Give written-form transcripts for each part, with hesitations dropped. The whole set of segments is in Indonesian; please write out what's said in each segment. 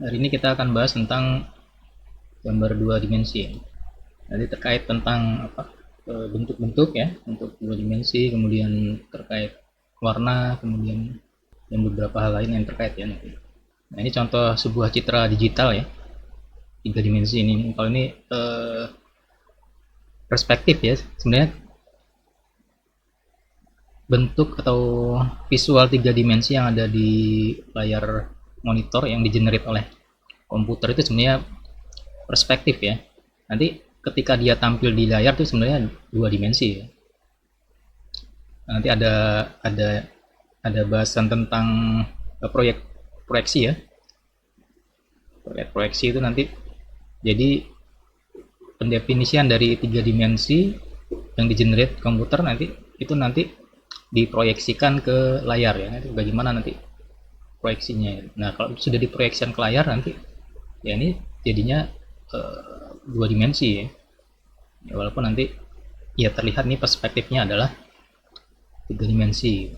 Hari ini kita akan bahas tentang gambar dua dimensi. Nanti terkait tentang bentuk-bentuk ya, untuk dua dimensi, kemudian terkait warna, kemudian dan beberapa hal lain yang terkait ya nanti. Nah, ini contoh sebuah citra digital ya, tiga dimensi ini. Kalau ini perspektif ya, sebenarnya bentuk atau visual tiga dimensi yang ada di layar monitor yang digenerate oleh komputer itu sebenarnya perspektif ya. Nanti ketika dia tampil di layar itu sebenarnya dua dimensi ya. Nanti ada bahasan tentang proyeksi ya. Proyeksi itu nanti jadi pendefinisian dari tiga dimensi yang digenerate komputer nanti diproyeksikan ke layar ya. Nanti bagaimana nanti proyeksinya. Nah, kalau sudah diproyeksikan ke layar nanti ya ini jadinya dua dimensi ya. Walaupun nanti ya terlihat nih perspektifnya adalah tiga dimensi.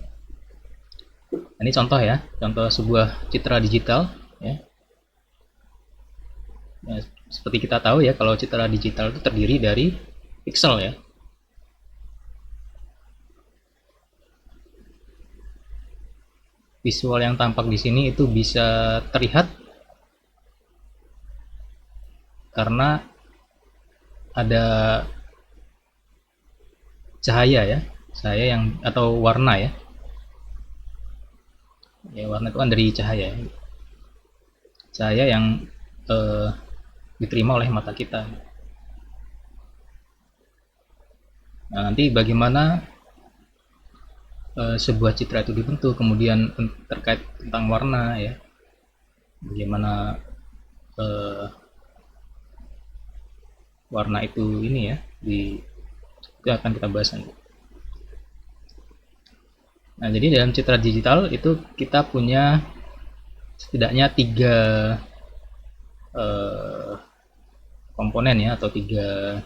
Ini contoh ya, contoh sebuah citra digital ya. Nah, seperti kita tahu ya, kalau citra digital itu terdiri dari pixel ya. Visual yang tampak di sini itu bisa terlihat karena ada cahaya ya, cahaya yang atau warna ya. Ya, warna itu kan dari cahaya. Cahaya yang diterima oleh mata kita. Nah, nanti bagaimana sebuah citra itu dibentuk, kemudian terkait tentang warna ya, bagaimana warna itu ini ya, itu akan kita bahas nanti. Nah, jadi dalam citra digital itu kita punya setidaknya tiga komponen ya, atau tiga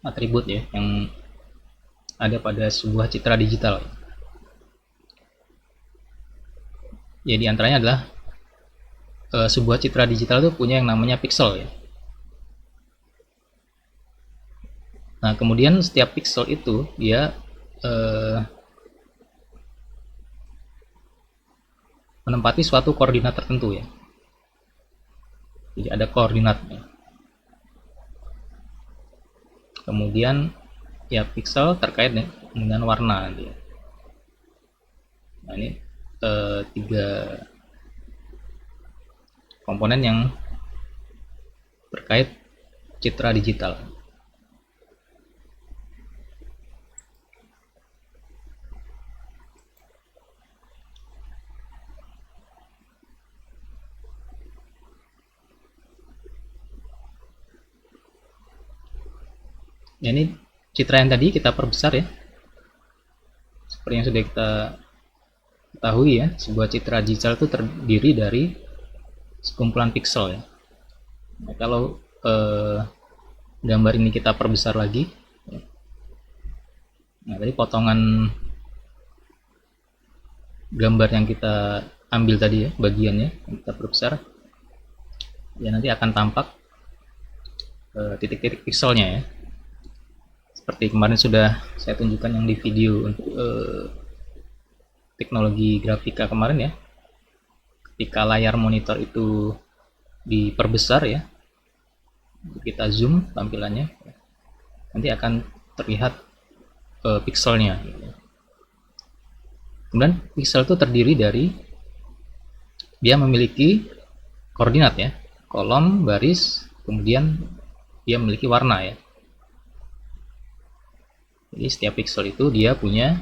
atribut ya yang ada pada sebuah citra digital. Ya, di antaranya adalah sebuah citra digital itu punya yang namanya pixel ya. Nah, kemudian setiap pixel itu dia menempati suatu koordinat tertentu ya. Jadi ada koordinatnya. Kemudian ya pixel terkait dengan warna nanti. Nah, ini tiga komponen yang terkait citra digital. Ya, ini citra yang tadi kita perbesar ya. Seperti yang sudah kita ketahui ya, sebuah citra digital itu terdiri dari sekumpulan pixel ya. Nah, kalau gambar ini kita perbesar lagi, nah tadi potongan gambar yang kita ambil tadi ya, bagiannya yang kita perbesar, ya nanti akan tampak titik-titik pixelnya ya. Seperti kemarin sudah saya tunjukkan yang di video untuk teknologi grafika kemarin ya. Ketika layar monitor itu diperbesar ya, kita zoom tampilannya, nanti akan terlihat pixelnya. Kemudian pixel itu terdiri dari, dia memiliki koordinat ya, kolom, baris, kemudian dia memiliki warna ya. Jadi setiap pixel itu dia punya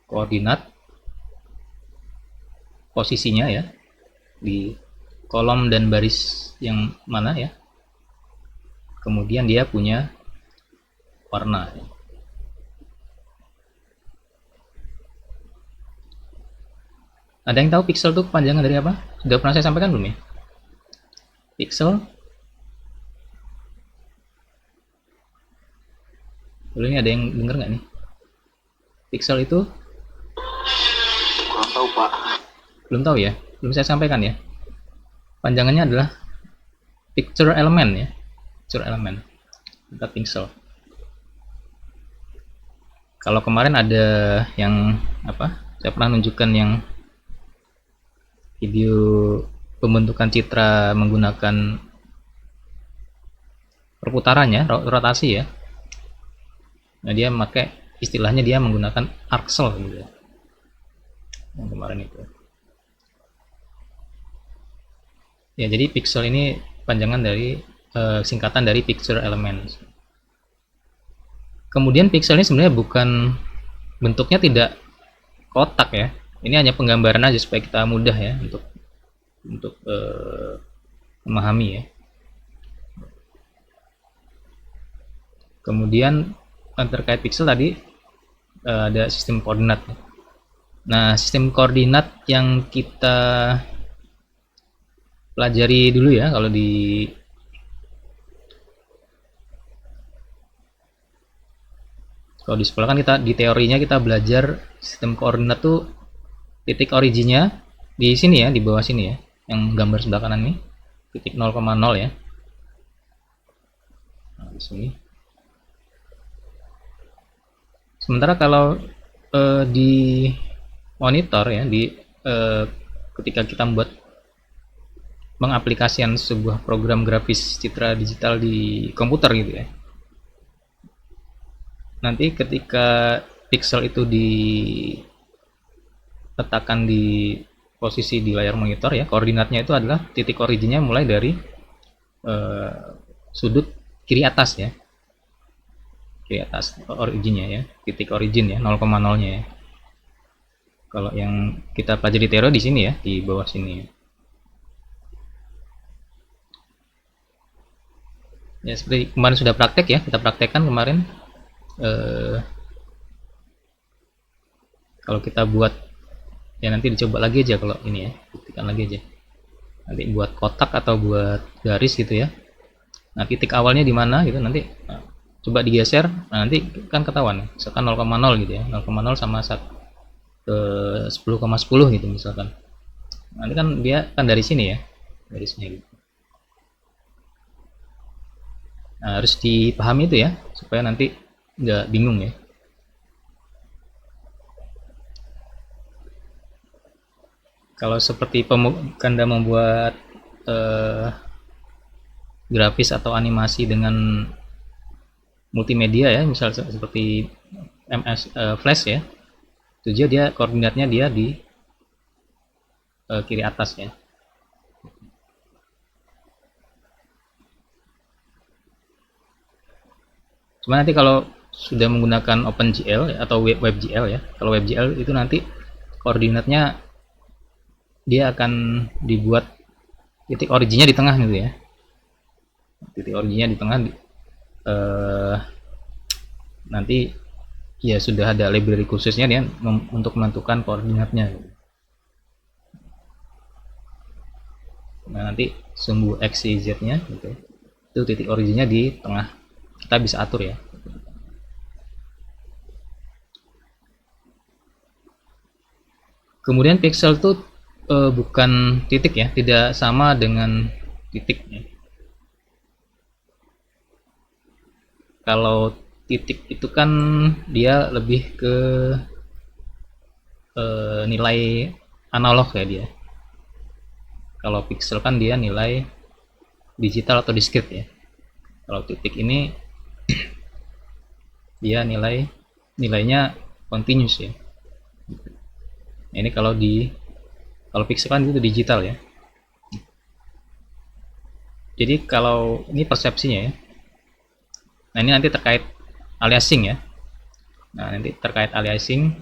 koordinat posisinya ya, di kolom dan baris yang mana ya. Kemudian dia punya warna. Ada yang tahu pixel itu kepanjangan dari apa? Sudah pernah saya sampaikan belum ya? Pixel. Lalu ini ada yang dengar nggak nih? Pixel itu tahu Pak. Belum tahu ya? Belum saya sampaikan ya. Panjangannya adalah picture element ya. Picture element. Bukan pixel. Kalau kemarin ada yang apa? Saya pernah nunjukkan yang video pembentukan citra menggunakan perputarannya, rotasi ya. Nah, dia pakai istilahnya dia menggunakan arcsel gitu ya. Yang kemarin itu. Ya, jadi pixel ini panjangan dari singkatan dari picture element. Kemudian pixel ini sebenarnya bukan bentuknya tidak kotak ya. Ini hanya penggambaran aja supaya kita mudah ya untuk memahami ya. Kemudian terkait pixel tadi ada sistem koordinat. Nah, sistem koordinat yang kita pelajari dulu ya kalau di sekolah kan kita di teorinya kita belajar sistem koordinat tuh titik originnya di sini ya, di bawah sini ya, yang gambar sebelah kanan nih, titik 0,0 ya. Nah, di sini. Sementara kalau di monitor ya, ketika kita membuat mengaplikasikan sebuah program grafis citra digital di komputer gitu ya. Nanti ketika pixel itu diletakkan di posisi di layar monitor ya, koordinatnya itu adalah titik originnya mulai dari sudut kiri atas ya, kiri atas originnya ya, titik origin ya, 0,0-nya ya. Kalau yang kita pelajari teori di sini ya, di bawah sini ya. Ya seperti kemarin sudah praktek ya, kita praktekkan kemarin. Kalau kita buat ya nanti dicoba lagi aja kalau ini ya, buktikan lagi aja. Nanti buat kotak atau buat garis gitu ya. Nah, titik awalnya di mana gitu nanti coba digeser, nah nanti kan ketahuan misalkan 0,0 gitu ya, 0,0 sama 10,10 gitu misalkan. Nanti kan dia kan dari sini ya, dari sini gitu. Nah, harus dipahami itu ya supaya nanti nggak bingung ya. Kalau seperti Anda membuat grafis atau animasi dengan multimedia ya, misal seperti MS Flash ya, itu dia koordinatnya dia di kiri atas ya. Cuma nanti kalau sudah menggunakan OpenGL atau WebGL ya, kalau WebGL itu nanti koordinatnya dia akan dibuat titik originnya di tengah gitu ya, titik originnya di tengah nanti ya sudah ada library khususnya dia untuk menentukan koordinatnya gitu. Nah nanti sumbu x y z nya gitu, itu titik originnya di tengah, kita bisa atur ya. Kemudian pixel itu bukan titik ya, tidak sama dengan titik ya. Kalau titik itu kan dia lebih ke nilai analog ya dia. Kalau pixel kan dia nilai digital atau discrete ya. Kalau titik ini dia nilainya continuous ya. Nah, ini kalau pixel kan itu digital ya. Jadi kalau ini persepsinya ya. Nah ini nanti terkait aliasing ya. Nah nanti terkait aliasing.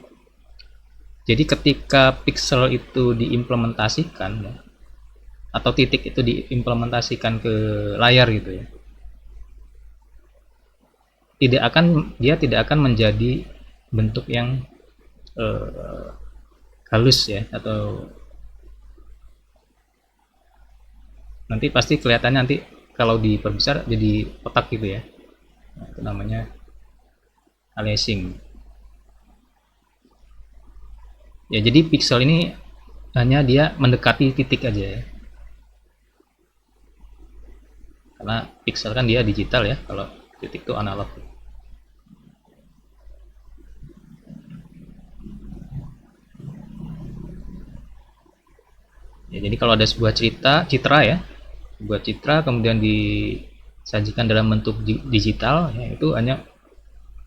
Jadi ketika pixel itu diimplementasikan ya, atau titik itu diimplementasikan ke layar gitu ya, dia tidak akan menjadi bentuk yang halus ya, atau nanti pasti kelihatannya nanti kalau diperbesar jadi kotak gitu ya. Nah, itu namanya aliasing. Ya, jadi pixel ini hanya dia mendekati titik aja ya. Karena pixel kan dia digital ya, kalau titik itu analog. Ya, jadi kalau ada sebuah citra ya, sebuah citra kemudian disajikan dalam bentuk digital, ya itu hanya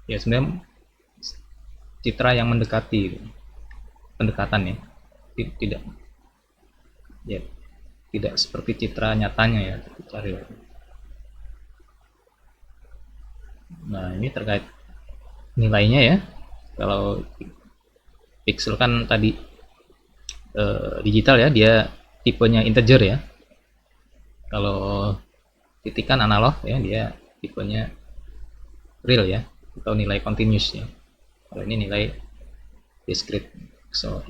ya sebenarnya citra yang mendekati pendekatan ya, tidak ya tidak seperti citra nyatanya ya, citra real. Nah, ini terkait nilainya ya. Kalau pixel kan tadi digital ya, dia tipenya integer ya. Kalau titik kan analog ya, dia tipenya real ya, atau nilai continuous ya. Kalau ini nilai discrete. So,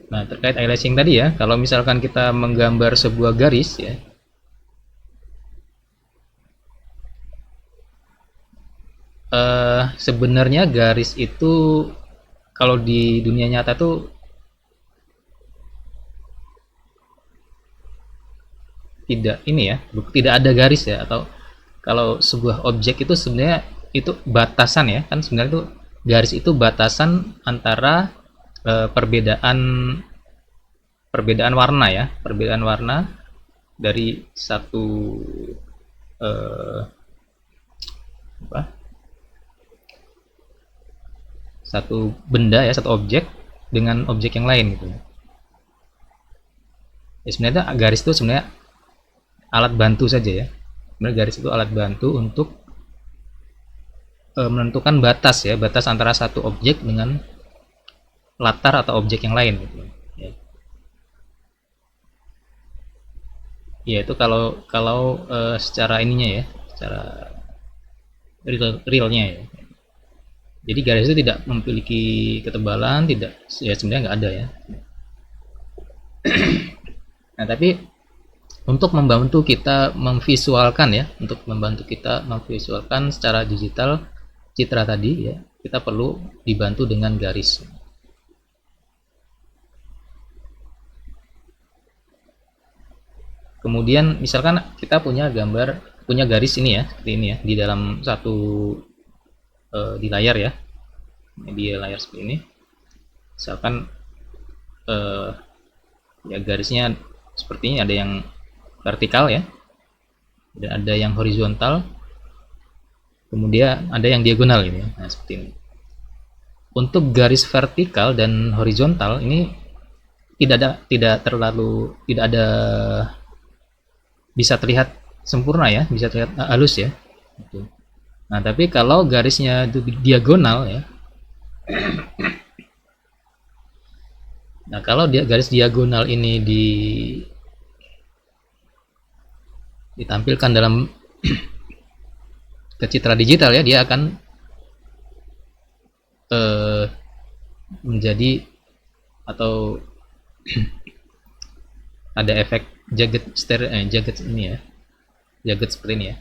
nah, terkait aliasing tadi ya, kalau misalkan kita menggambar sebuah garis ya, sebenarnya garis itu kalau di dunia nyata tuh tidak ini ya, tidak ada garis ya, atau kalau sebuah objek itu sebenarnya itu batasan ya, kan sebenarnya itu garis itu batasan antara perbedaan perbedaan warna ya, perbedaan warna dari satu eh, apa, satu benda ya, satu objek dengan objek yang lain gitu. Ya, sebenarnya garis itu sebenarnya alat bantu saja ya. Sebenarnya garis itu alat bantu untuk menentukan batas ya, batas antara satu objek dengan latar atau objek yang lain gitu. Ya, ya itu kalau kalau secara ininya ya, secara realnya ya. Jadi garis itu tidak memiliki ketebalan, tidak ya, sebenarnya nggak ada ya. Nah, tapi untuk membantu kita memvisualkan ya, untuk membantu kita memvisualkan secara digital citra tadi ya, kita perlu dibantu dengan garis. Kemudian misalkan kita punya garis ini ya, seperti ini ya, di dalam satu di layar ya, di layar seperti ini. Misalkan ya garisnya seperti ini, ada yang vertikal ya, dan ada yang horizontal, kemudian ada yang diagonal gitu ya. Nah, seperti ini. Untuk garis vertikal dan horizontal ini tidak ada bisa terlihat sempurna ya, bisa terlihat halus ya. Nah, tapi kalau garisnya diagonal ya, nah kalau garis diagonal ini ditampilkan dalam ke citra digital ya, dia akan menjadi atau ada efek jagged ini ya, jagged seperti ini ya,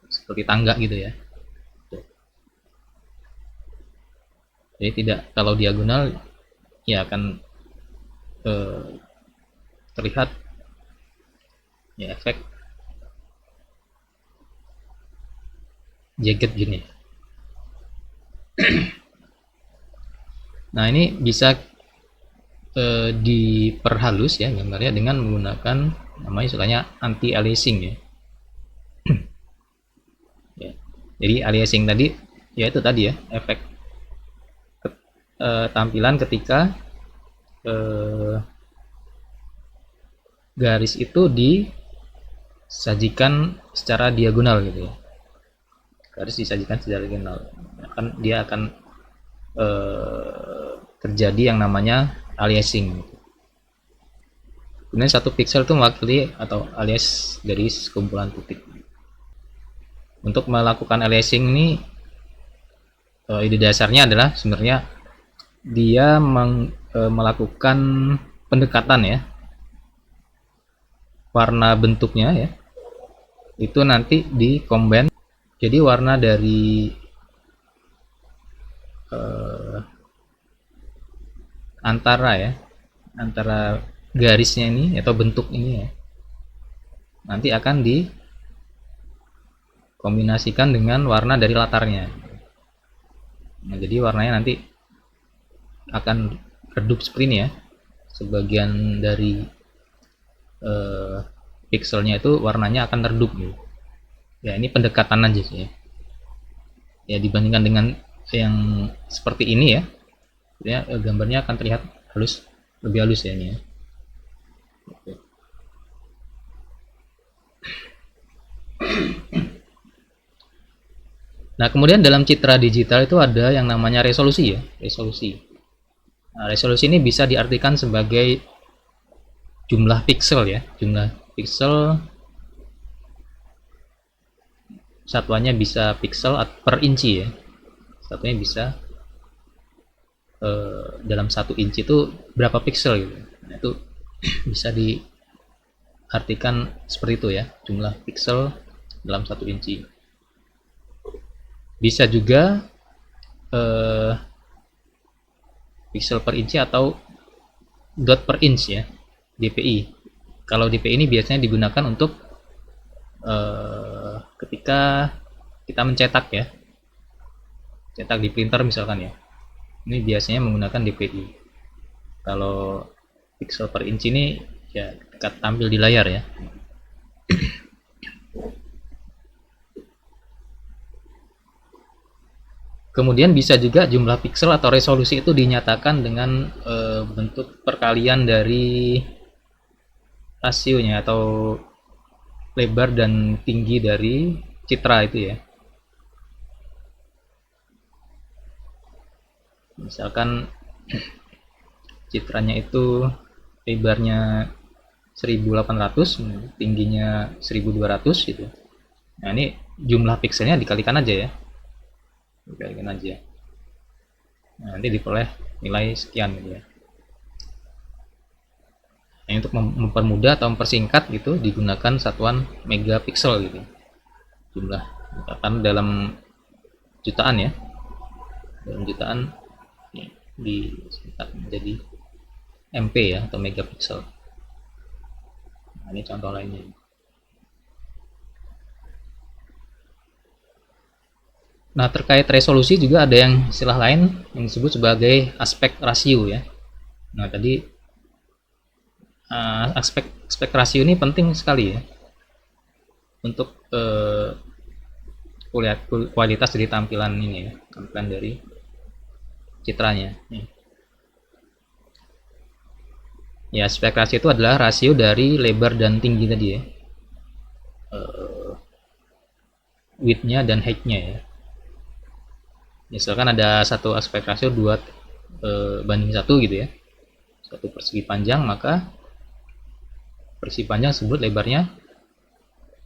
seperti tangga gitu ya. Jadi tidak, kalau diagonal ya akan terlihat ya efek jagged gini. Nah, ini bisa diperhalus ya gambarnya dengan menggunakan namanya istilahnya anti aliasing ya. Ya. Jadi aliasing tadi ya itu tadi ya, efek tampilan ketika garis itu disajikan secara diagonal gitu ya. Garis disajikan secara diagonal, dia akan terjadi yang namanya aliasing. Kemudian satu pixel itu mewakili atau alias dari sekumpulan titik. Untuk melakukan aliasing ini ide dasarnya adalah sebenarnya dia melakukan pendekatan ya, warna bentuknya ya, itu nanti di combine jadi warna dari eh, antara garisnya ini atau bentuk ini ya, nanti akan dikombinasikan dengan warna dari latarnya. Nah, jadi warnanya nanti akan redup seperti ini ya, sebagian dari pixelnya itu warnanya akan redup gitu. Ya ini pendekatan aja sih ya. Ya dibandingkan dengan yang seperti ini ya, gambarnya akan terlihat halus, lebih halus ya ini ya. Oke. Nah kemudian dalam citra digital itu ada yang namanya resolusi ya, resolusi. Nah, resolusi ini bisa diartikan sebagai jumlah pixel ya, jumlah pixel, satuannya bisa pixel per inci ya, satunya bisa dalam 1 inci itu berapa pixel gitu. Nah, itu bisa diartikan seperti itu ya, jumlah pixel dalam 1 inci. Bisa juga pixel per inci atau dot per inch ya, DPI. Kalau DPI ini biasanya digunakan untuk ketika kita mencetak ya, cetak di printer misalkan ya, ini biasanya menggunakan DPI. Kalau pixel per inch ini ya dekat tampil di layar ya. Kemudian bisa juga jumlah pixel atau resolusi itu dinyatakan dengan bentuk perkalian dari rasionya atau lebar dan tinggi dari citra itu ya. Misalkan citranya itu lebarnya 1800, tingginya 1200 gitu. Nah ini jumlah pixelnya dikalikan aja ya, dikalikan aja. Nah, nanti diperoleh nilai sekian gitu ya. Nah, untuk mempermudah atau mempersingkat gitu digunakan satuan megapiksel gitu jumlah, misalkan dalam jutaan ya, dalam jutaan disingkat menjadi MP ya atau megapiksel. Nah, ini contoh lainnya. Nah terkait resolusi juga ada yang istilah lain yang disebut sebagai aspek rasio ya. Nah tadi aspek rasio ini penting sekali ya untuk kualitas dari tampilan ini ya, tampilan dari citranya. Ya aspek rasio itu adalah rasio dari lebar dan tinggi tadi ya, width-nya dan height-nya ya. Misalkan ada satu aspek rasio 2:1 gitu ya, satu persegi panjang, maka persegi panjang tersebut lebarnya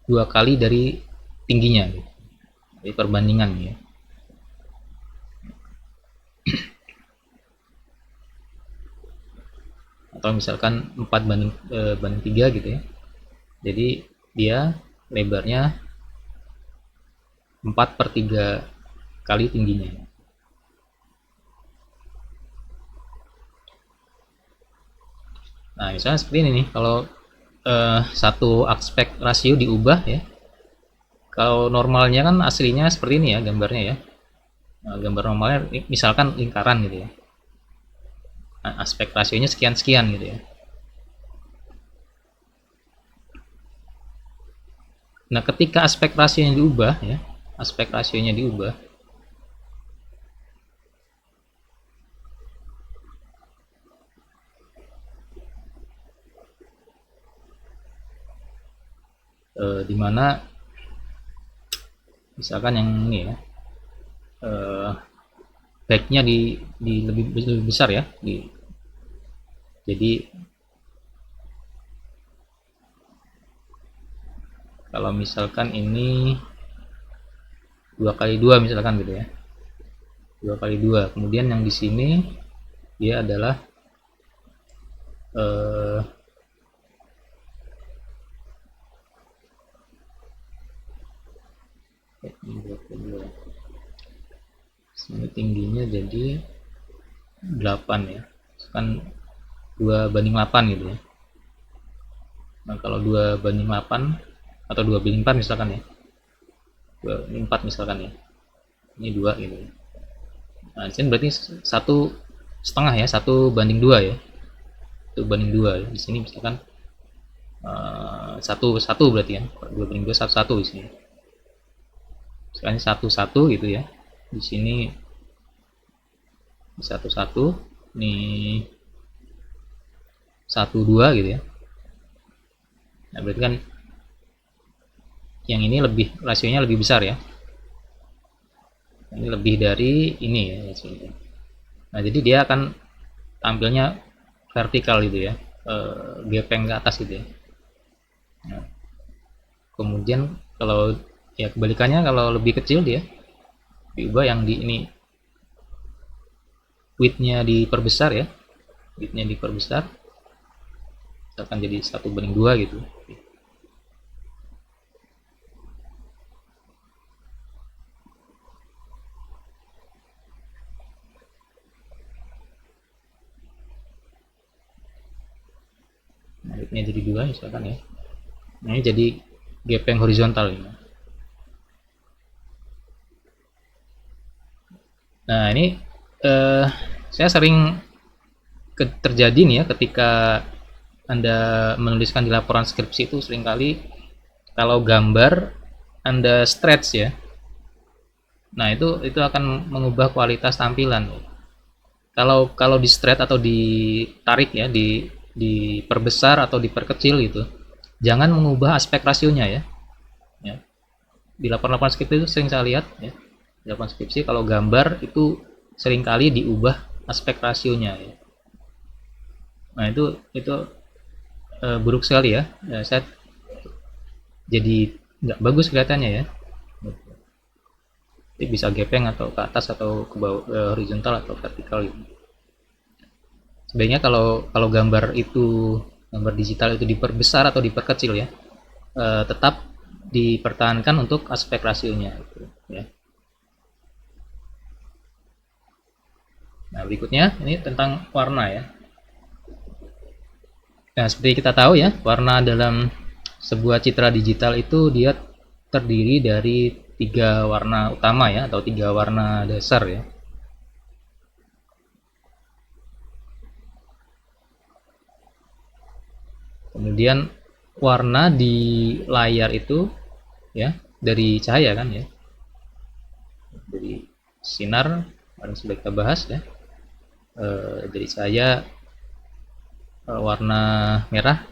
2 kali dari tingginya gitu. Jadi perbandingan ya. Atau misalkan 4:3 gitu ya, jadi dia lebarnya 4/3 kali tingginya. Nah misalnya seperti ini nih, kalau satu aspek rasio diubah ya, kalau normalnya kan aslinya seperti ini ya gambarnya ya. Nah, gambar normalnya misalkan lingkaran gitu ya, nah, aspek rasionya sekian-sekian gitu ya. Nah ketika aspek rasionya diubah ya, aspek rasionya diubah, dimana misalkan yang ini ya, baiknya di lebih besar ya, jadi kalau misalkan ini 2x2 misalkan gitu ya, 2x2, kemudian yang di sini dia adalah Ini tingginya jadi 8 ya, kan 2:8 gitu ya. Nah kalau 2:8 atau 2:4 misalkan ya, 2:4 misalkan ya, ini 2 gitu ya. Nah di sini berarti 1,5 ya, 1:2 ya, 1:2 ya. Di sini misalkan 1 berarti ya, 2:2 1 di sini. Sekarang 1 gitu ya. Di sini 1 ini 1 2 gitu ya. Nah berarti kan yang ini lebih, rasionya lebih besar ya, ini lebih dari ini ya. Nah jadi dia akan tampilnya vertikal gitu ya, gepeng ke atas gitu ya. Nah, kemudian kalau ya kebalikannya, kalau lebih kecil dia diubah yang di ini, width-nya diperbesar ya, width-nya diperbesar, akan jadi 1:2 gitu. Nah, width-nya jadi 2 misalkan ya. Nah, ini jadi gepeng horizontal ini. Nah, ini saya sering terjadi nih ya, ketika Anda menuliskan di laporan skripsi itu seringkali kalau gambar Anda stretch ya. Nah, itu akan mengubah kualitas tampilan. Kalau di stretch atau ditarik ya, diperbesar atau diperkecil gitu, jangan mengubah aspek rasionya ya. Ya. Di laporan-laporan skripsi itu sering saya lihat ya. Di laporan skripsi kalau gambar itu seringkali diubah aspek rasionya ya. Nah, itu buruk sekali ya. Saya jadi nggak bagus kelihatannya ya. Jadi bisa gepeng atau ke atas atau ke bawah, horizontal atau vertikal gitu. Sebaiknya kalau gambar digital itu diperbesar atau diperkecil ya, tetap dipertahankan untuk aspek rasionya gitu, ya. Nah berikutnya ini tentang warna ya. Nah seperti kita tahu ya, warna dalam sebuah citra digital itu dia terdiri dari 3 warna utama ya, atau 3 warna dasar ya. Kemudian warna di layar itu ya dari cahaya kan ya, dari sinar, yang sudah kita bahas ya, dari cahaya, warna merah,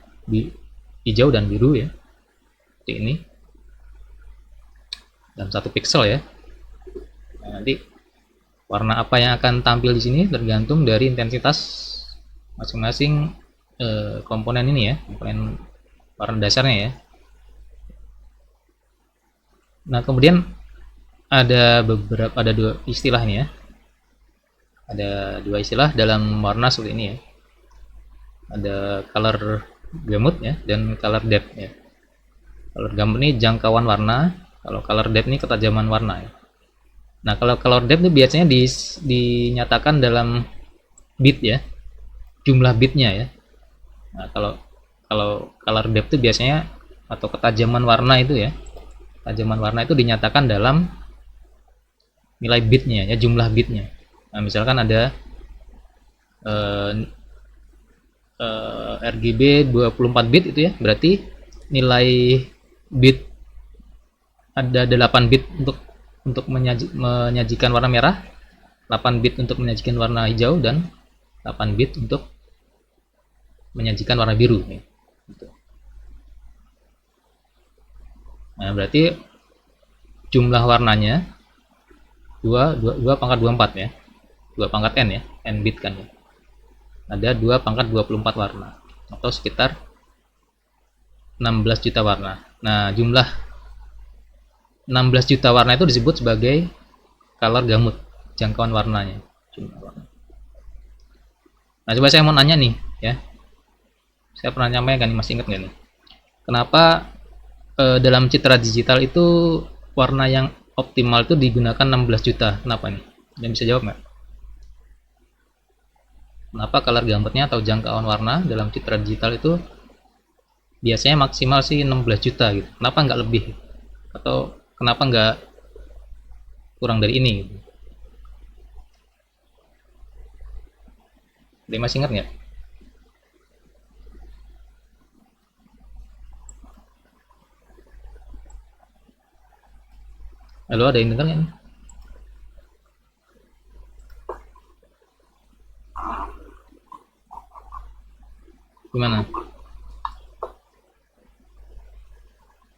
hijau dan biru ya, seperti ini dalam 1 pixel ya. Nah, nanti warna apa yang akan tampil di sini tergantung dari intensitas masing-masing komponen ini ya, komponen warna dasarnya ya. Nah kemudian ada 2 istilah nih ya, ada 2 istilah dalam warna seperti ini ya, ada color gamut ya dan color depth ya. Color gamut ini jangkauan warna, kalau color depth ini ketajaman warna ya. Nah kalau color depth itu biasanya dinyatakan dalam bit ya, jumlah bitnya ya. Nah kalau color depth itu biasanya, atau ketajaman warna itu ya, ketajaman warna itu dinyatakan dalam nilai bitnya ya, jumlah bitnya. Nah misalkan ada RGB 24 bit itu ya, berarti nilai bit ada 8 bit untuk menyajikan warna merah, 8 bit untuk menyajikan warna hijau, dan 8 bit untuk menyajikan warna biru ya. Nah berarti jumlah warnanya 2/24 ya, 2 pangkat n ya, n bit kan ya, ada 2/24 warna, atau sekitar 16 juta warna. Nah jumlah 16 juta warna itu disebut sebagai color gamut, jangkauan warnanya, jumlah warna. Nah coba saya mau nanya nih ya, saya pernah nyampaikan, masih ingat nggak nih, kenapa dalam citra digital itu warna yang optimal itu digunakan 16 juta, kenapa nih? Dan bisa jawab nggak? Kenapa color gambarnya atau jangkauan warna dalam citra digital itu biasanya maksimal sih 16 juta gitu? Kenapa nggak lebih? Atau kenapa nggak kurang dari ini gitu? Dia masih ingat nggak? Halo, ada yang dengar nggak nih? Gimana?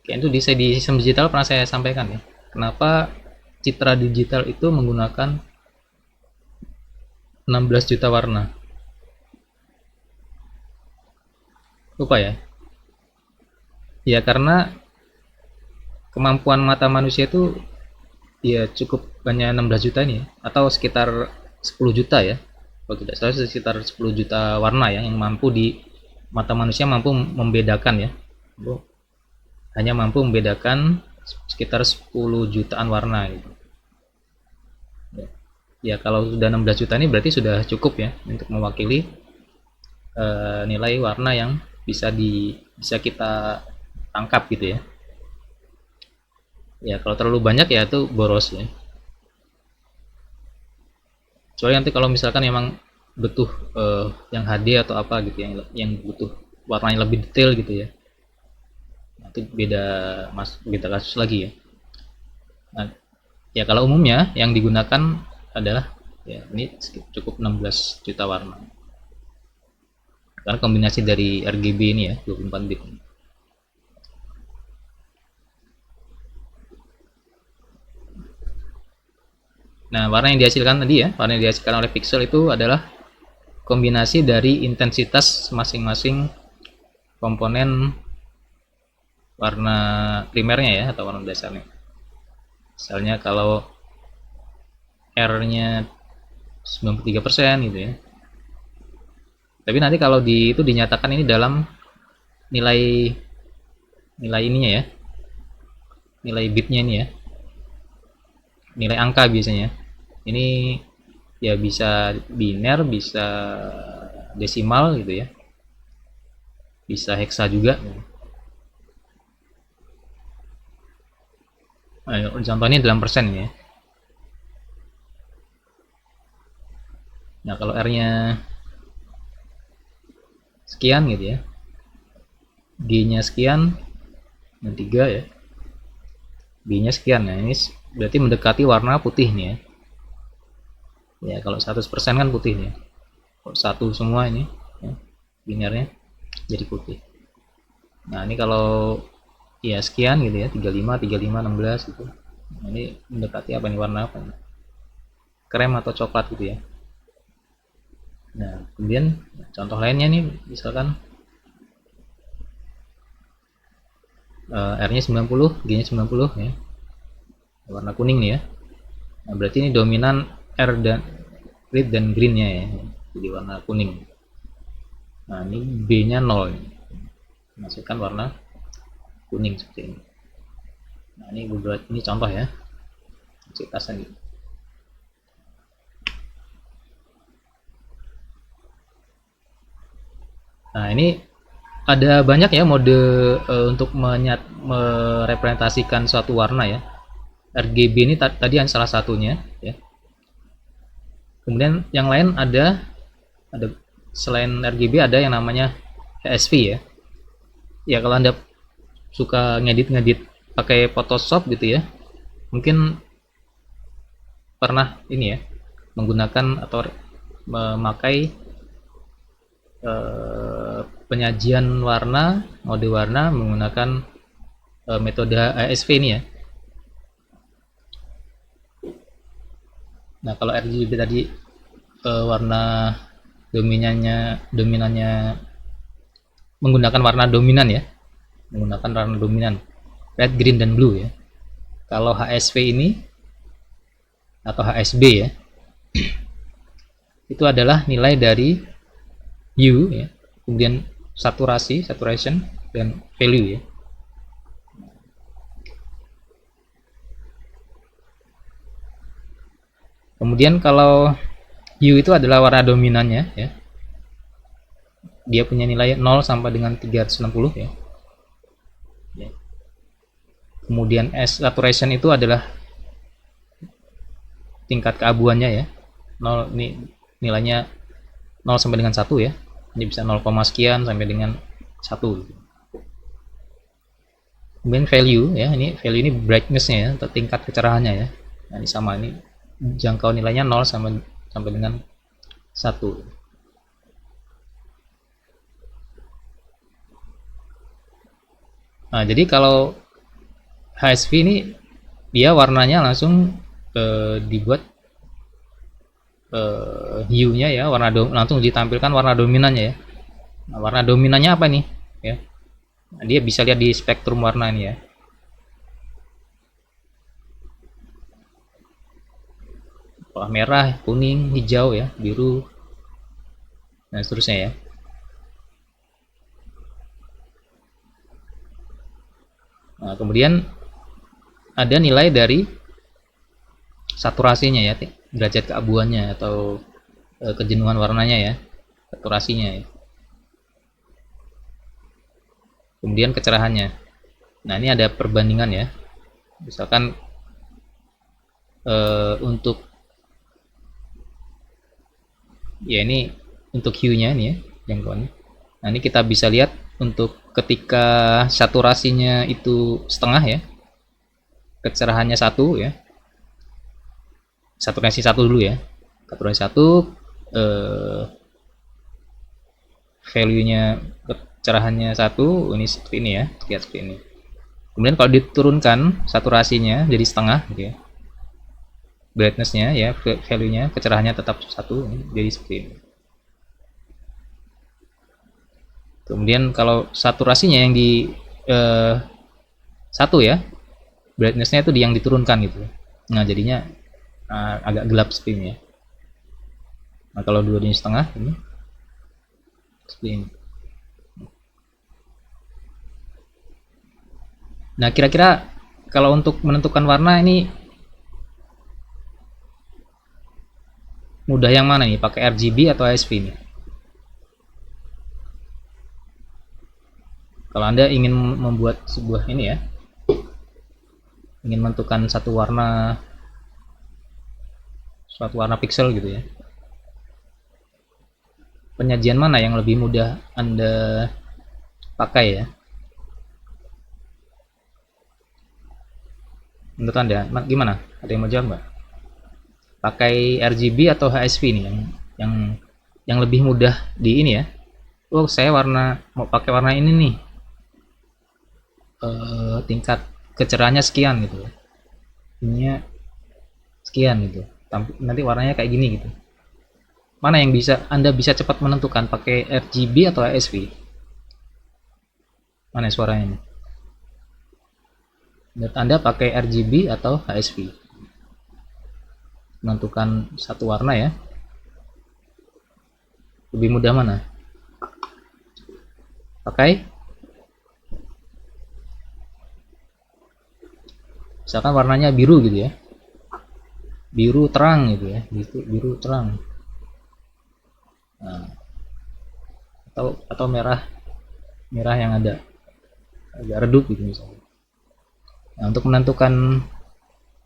Kayak itu di sistem digital pernah saya sampaikan ya. Kenapa citra digital itu menggunakan 16 juta warna? Lupa ya? Ya karena kemampuan mata manusia itu ya cukup hanya 16 juta ini ya, atau sekitar 10 juta ya. Kalau tidak salah sekitar 10 juta warna ya yang mampu di mata manusia mampu membedakan ya. Hanya mampu membedakan sekitar 10 jutaan warna gitu. Ya kalau sudah 16 juta ini berarti sudah cukup ya untuk mewakili nilai warna yang bisa kita tangkap gitu ya. Ya kalau terlalu banyak ya itu boros ya. Soalnya nanti kalau misalkan emang butuh yang HD atau apa gitu yang butuh warnanya lebih detail gitu ya. Itu beda kasus lagi ya. Nah, ya kalau umumnya yang digunakan adalah ya ini cukup 16 juta warna. Karena kombinasi dari RGB ini ya 24 bit. Nah, warna yang dihasilkan tadi ya, warna yang dihasilkan oleh pixel itu adalah kombinasi dari intensitas masing-masing komponen warna primernya ya atau warna dasarnya. Misalnya kalau R-nya 93% gitu ya. Tapi nanti kalau itu dinyatakan ini dalam nilai ininya ya. Nilai bitnya ini ya. Nilai angka biasanya. Ini ya bisa biner, bisa desimal gitu ya. Bisa heksa juga. Contohnya dalam persen ya. Nah kalau R-nya sekian gitu ya, G-nya sekian, dan 3 ya, B-nya sekian. Nah ini berarti mendekati warna putih nih ya. Ya kalau 100% kan putih nih. Kalau satu semua ini ya, binernya jadi putih. Nah ini kalau ya sekian gitu ya, 35, 35, 16 gitu. Nah, ini mendekati apa nih, warna apa nih? Krem atau coklat gitu ya. Nah kemudian contoh lainnya nih misalkan R-nya 90, G-nya 90 ya. Warna kuning nih ya. Nah, berarti ini dominan R dan red dan green-nya ya. Jadi warna kuning. Nah, ini B-nya 0. Masukkan warna kuning seperti ini. Nah, ini contoh ya. Cetasan gitu. Nah, ini ada banyak ya mode untuk merepresentasikan suatu warna ya. RGB ini tadi yang salah satunya ya. Kemudian yang lain ada selain RGB ada yang namanya HSV ya. Ya kalau Anda suka ngedit pakai Photoshop gitu ya, mungkin pernah ini ya menggunakan atau memakai penyajian mode warna menggunakan metode HSV ini ya. Nah kalau RGB tadi warna dominannya menggunakan warna dominan ya, menggunakan warna dominan red, green, dan blue ya. Kalau HSV ini atau HSB ya, itu adalah nilai dari hue ya, kemudian saturation, dan value ya. Kemudian kalau hue itu adalah warna dominannya ya. Dia punya nilai 0 sampai dengan 360 ya. Kemudian saturation itu adalah tingkat keabuannya ya. 0 ini nilainya 0 sampai dengan 1 ya. Ini bisa 0, sekian sampai dengan 1. Kemudian value ya, ini value ini brightness-nya ya, atau tingkat kecerahannya ya. Nah, ini sama, ini jangkau nilainya 0 sampai dengan 1. Nah, jadi kalau HSV ini dia warnanya langsung dibuat hue-nya ya, langsung ditampilkan warna dominannya ya. Nah, warna dominannya apa nih ya? Nah, dia bisa lihat di spektrum warna ini ya. Merah, kuning, hijau ya, biru, dan seterusnya ya. Nah, kemudian ada nilai dari saturasinya ya, derajat keabuannya atau kejenuhan warnanya ya, saturasinya ya. Kemudian kecerahannya. Nah, ini ada perbandingan ya. Misalkan untuk ya ini untuk hue-nya ini ya, jangkauannya. Nah, ini kita bisa lihat untuk ketika saturasinya itu setengah ya, kecerahannya 1 ya, saturasi 1 dulu ya, saturasi 1, value-nya kecerahannya 1, ini seperti ini ya, lihat seperti ini. Kemudian kalau diturunkan saturasinya jadi setengah gitu ya, brightness-nya ya, value-nya kecerahannya tetap 1, jadi seperti ini. Kemudian kalau saturasinya yang di 1 ya, brightness-nya itu yang diturunkan gitu. Nah, jadinya agak gelap seperti ini ya. Nah, kalau 2,5 ini seperti ini. Nah, kira-kira kalau untuk menentukan warna ini mudah yang mana nih? Pakai RGB atau HSV nih? Kalau Anda ingin membuat sebuah ini ya, ingin menentukan suatu warna pixel gitu ya, penyajian mana yang lebih mudah Anda pakai ya? Menurut Anda gimana? Ada yang mau jawab nggak? Pakai RGB atau HSV nih yang lebih mudah di ini ya? Oh, saya mau pakai warna ini nih, tingkat kecerahannya sekian gitu, ininya sekian gitu, nanti warnanya kayak gini gitu. Mana yang Anda bisa cepat menentukan, pakai RGB atau HSV? Mana suaranya nih? Menurut Anda pakai RGB atau HSV? Menentukan satu warna ya, lebih mudah mana? Pakai misalkan warnanya biru gitu ya, biru terang gitu ya, biru terang. Nah, atau merah yang agak redup gitu misalnya. Nah, untuk menentukan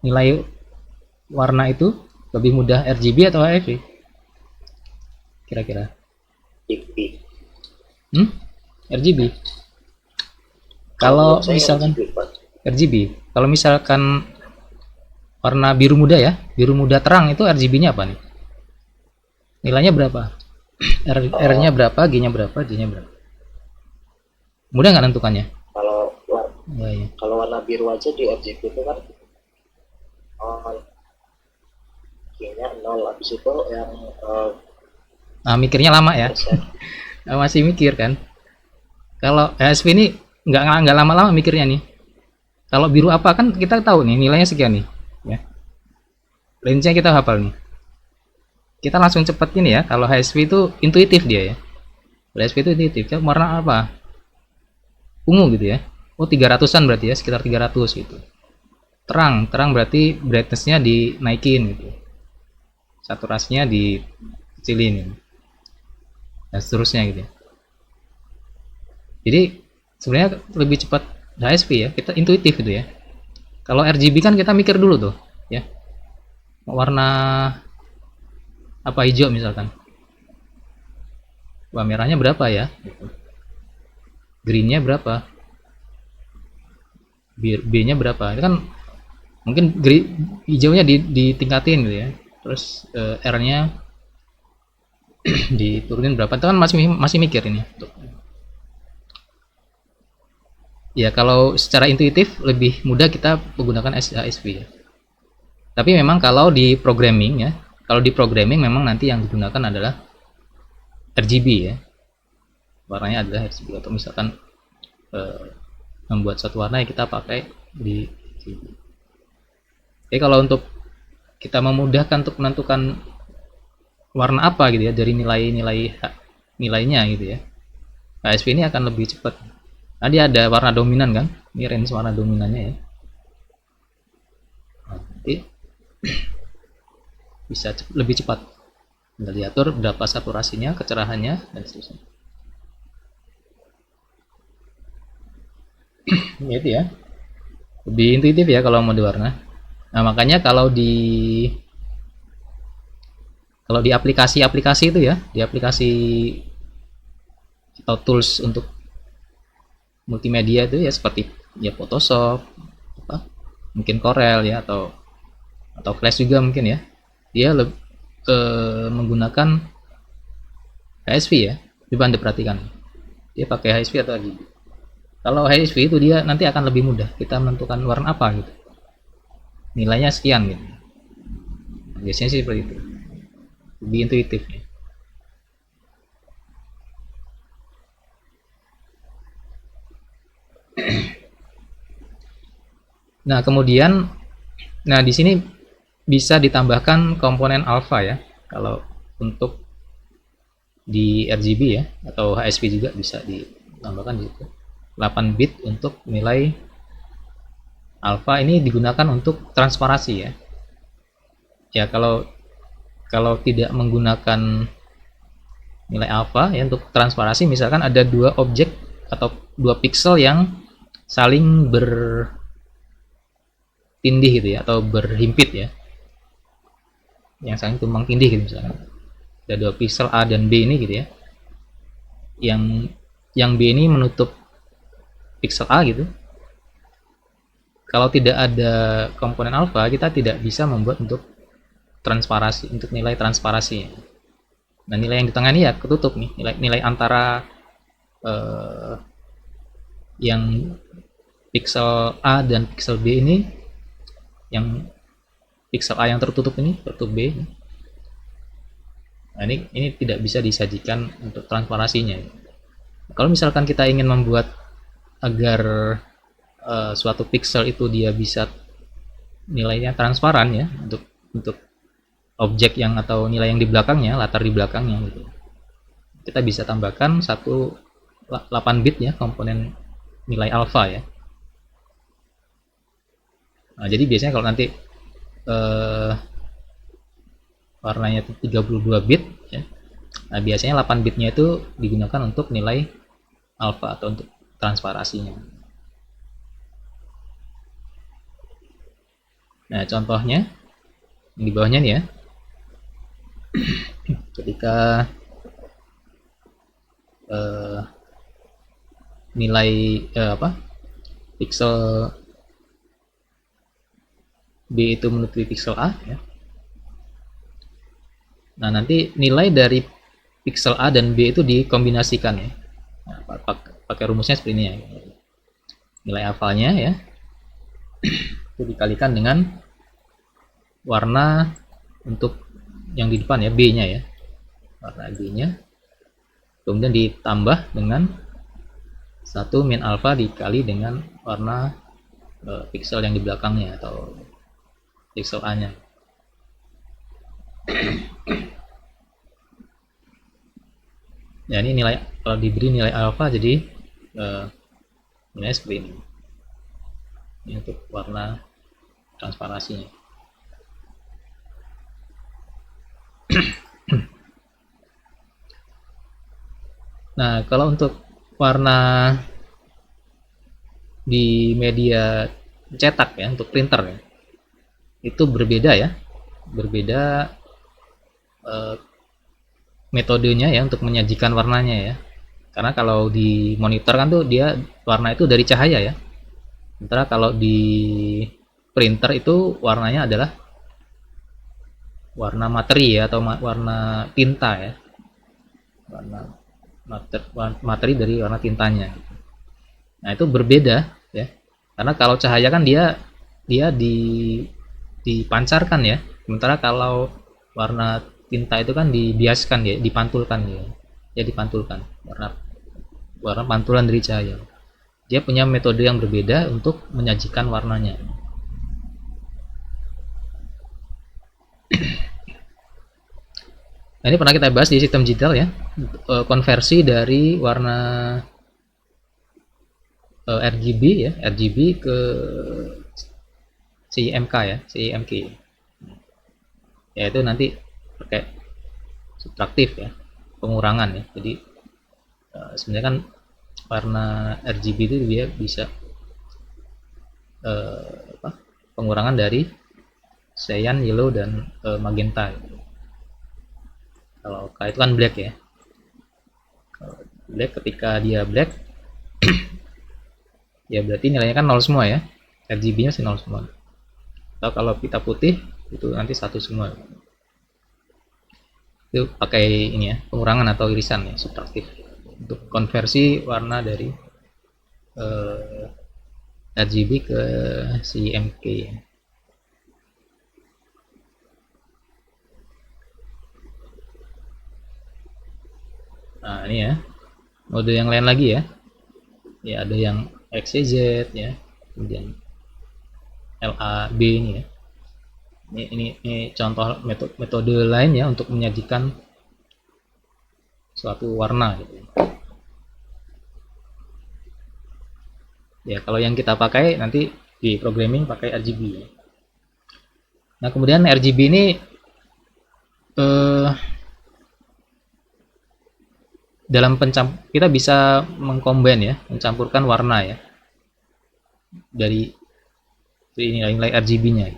nilai warna itu lebih mudah RGB atau HSV kira-kira? RGB. Kalau misalkan RGB, kalau misalkan warna biru muda ya, biru muda terang, itu RGB-nya apa nih? Nilainya berapa? R-nya berapa, G-nya berapa, J-nya berapa? Mudah nggak nentukannya? Kalau warna biru aja di RGB itu kan G-nya 0, habis itu yang nah, mikirnya lama ya. Masih mikir kan? Kalau HSV ini nggak lama-lama mikirnya nih. Kalau biru apa kan kita tahu nih nilainya sekian nih ya, range-nya kita hafal nih, kita langsung cepet ini ya. Kalau HSV itu intuitif dia ya, HSV itu intuitif ya, warna apa, ungu gitu ya, oh 300-an berarti ya, sekitar 300 gitu. Terang berarti brightness-nya dinaikin gitu. saturasinya dikecilin dan seterusnya gitu ya. Jadi sebenarnya lebih cepat HSP ya, kita intuitif gitu ya. Kalau RGB kan kita mikir dulu tuh ya, warna apa hijau misalkan, wah merahnya berapa ya, greennya berapa, B-nya berapa, itu kan mungkin hijaunya ditingkatin gitu ya, terus R-nya diturunin berapa, itu kan masih mikir ini. Ya kalau secara intuitif lebih mudah kita menggunakan HSP ya. Tapi memang kalau di programming ya, kalau di programming memang nanti yang digunakan adalah RGB ya. Warnanya adalah RGB, atau misalkan membuat satu warna ya kita pakai di RGB. Jadi kalau untuk kita memudahkan untuk menentukan warna apa gitu ya dari nilainya gitu ya, HSP ini akan lebih cepat. Tadi ada warna dominan kan, ini range warna dominannya ya. Nanti bisa lebih cepat, tinggal diatur berapa saturasinya, kecerahannya, dan seterusnya. Gitu ya, lebih intuitif ya kalau mode warna. Nah makanya kalau di aplikasi-aplikasi itu ya, di aplikasi atau tools untuk multimedia itu ya, seperti ya Photoshop, apa, mungkin Corel ya, atau Flash juga mungkin ya, dia menggunakan HSV ya. Coba Anda perhatikan, dia pakai HSV atau RGB. Kalau HSV itu dia nanti akan lebih mudah kita menentukan warna apa gitu, nilainya sekian gitu. Biasanya sih seperti itu, lebih intuitif ya. Nah kemudian, nah di sini bisa ditambahkan komponen alpha ya, kalau untuk di RGB ya, atau HSP juga bisa ditambahkan di situ. 8 bit untuk nilai alpha, ini digunakan untuk transparasi ya. Ya kalau tidak menggunakan nilai alpha ya untuk transparasi, misalkan ada dua objek atau dua pixel yang saling bertindih gitu ya, atau berhimpit ya, yang saling tumpang tindih gitu, misalkan ada dua pixel A dan B ini gitu ya, yang B ini menutup pixel A gitu. Kalau tidak ada komponen alpha, kita tidak bisa membuat untuk transparasi, untuk nilai transparasi. Nah nilai yang di tengah ini ya ketutup nih, nilai antara yang pixel A dan pixel B ini, yang pixel A yang tertutup ini tertutup B. Nah ini tidak bisa disajikan untuk transparasinya. Kalau misalkan kita ingin membuat agar suatu pixel itu dia bisa nilainya transparan ya, untuk objek yang atau nilai yang di belakangnya, latar di belakangnya gitu, kita bisa tambahkan 8 bit ya komponen nilai alpha ya. Nah jadi biasanya kalau nanti warnanya 32 bit ya, nah biasanya 8 bitnya itu digunakan untuk nilai alpha atau untuk transparasinya. Nah contohnya di bawahnya nih ya, ketika nilai pixel B itu menutupi pixel A ya. Nah nanti nilai dari pixel A dan B itu dikombinasikan ya. Nah, pakai rumusnya seperti ini ya. Nilai alfanya ya itu dikalikan dengan warna untuk yang di depan ya, B-nya ya, warna B-nya, kemudian ditambah dengan 1 min alpha dikali dengan warna pixel yang di belakangnya atau pixel A-nya. Ya ini nilai, kalau diberi nilai alpha jadi nilai seperti ini. Ini untuk warna transparasinya. Nah, kalau untuk warna di media cetak ya, untuk printer ya, itu berbeda ya, berbeda eh, metodenya ya untuk menyajikan warnanya ya. Karena kalau di monitor kan tuh dia warna itu dari cahaya ya. Sementara kalau di printer itu warnanya adalah warna materi ya, atau warna tinta ya. Warna materi dari warna tintanya. Nah, itu berbeda ya. Karena kalau cahaya kan dia dipancarkan ya. Sementara kalau warna tinta itu kan dibiaskan ya, dipantulkan ya. Ya dipantulkan. Warna warna pantulan dari cahaya. Dia punya metode yang berbeda untuk menyajikan warnanya. Nah, ini pernah kita bahas di sistem digital ya, konversi dari warna RGB ya, RGB ke CMK ya, CMK. Yaitu nanti pakai subtraktif ya, pengurangan ya. Jadi sebenarnya kan warna RGB itu dia bisa pengurangan dari cyan, yellow, dan magenta. Kalau K itu kan black ya. Kalau black, ketika dia black ya berarti nilainya kan 0 semua ya. RGB-nya sih 0 semua. Atau kalau pita putih itu nanti 1 semua. Itu pakai ini ya, pengurangan atau irisan ya, subtraktif. Untuk konversi warna dari RGB ke CMK. Nah, ini ya. Mode yang lain lagi ya. Ya, ada yang XYZ ya. Kemudian LAB ini ya. Ini contoh metode lain ya untuk menyajikan suatu warna gitu. Ya, kalau yang kita pakai nanti di programming pakai RGB ya. Nah, kemudian RGB ini dalam kita bisa mengcombine ya, mencampurkan warna ya dari nilai-nilai RGB-nya.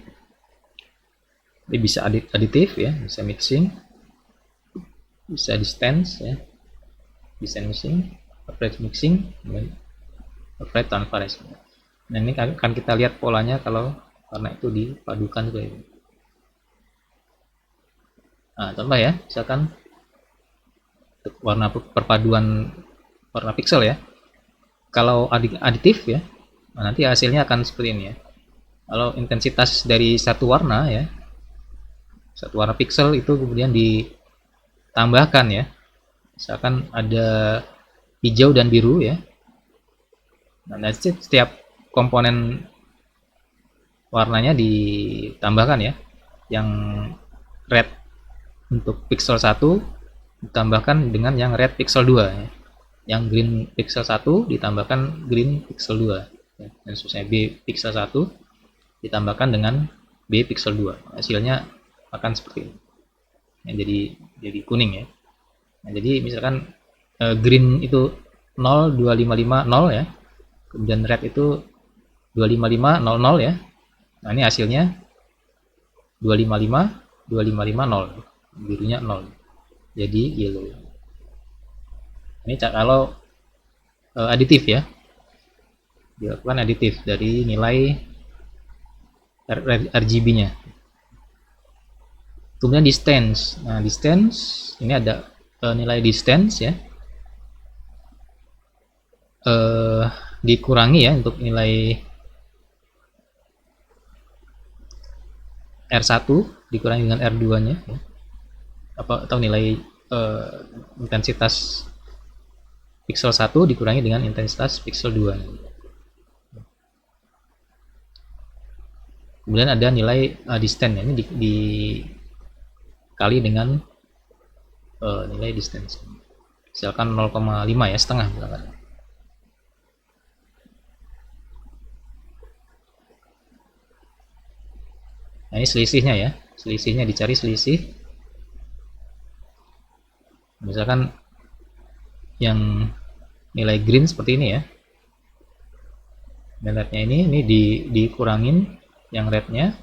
Jadi bisa aditif ya, bisa mixing, bisa distance ya, bisa mixing, applied mixing, applied transparency. Nah, ini akan kita lihat polanya kalau warna itu dipadukan juga ini. Nah, contoh ya, misalkan warna perpaduan warna pixel ya. Kalau aditif ya, nah nanti hasilnya akan seperti ini ya. Kalau intensitas dari satu warna ya, satu warna pixel itu kemudian ditambahkan ya. Misalkan ada hijau dan biru ya. Nah, nanti setiap komponen warnanya ditambahkan ya. Yang red untuk pixel 1 ditambahkan dengan yang red pixel 2 ya. Yang green pixel 1 ditambahkan green pixel 2 ya. Dan seterusnya B pixel 1 ditambahkan dengan B pixel 2. Hasilnya akan seperti ini. Ya, jadi kuning ya. Nah, jadi misalkan green itu 0, 255, 0 ya. Kemudian red itu 255, 00 ya. Nah, ini hasilnya 255, 255, 0. Birunya 0. Jadi yellow. Ini kalau aditif ya, dilakukan aditif dari nilai RGB-nya. Kemudian distance. Nah, distance ini ada nilai distance ya, dikurangi ya untuk nilai R1 dikurangi dengan R2-nya ya. Atau nilai intensitas pixel 1 dikurangi dengan intensitas pixel 2. Kemudian ada nilai distance, ini dikali dengan nilai distance. Misalkan 0,5 ya, setengah misalkan. Nah, ini selisihnya ya. Selisihnya dicari selisih. Misalkan yang nilai green seperti ini ya. Rednya ini dikurangin yang rednya,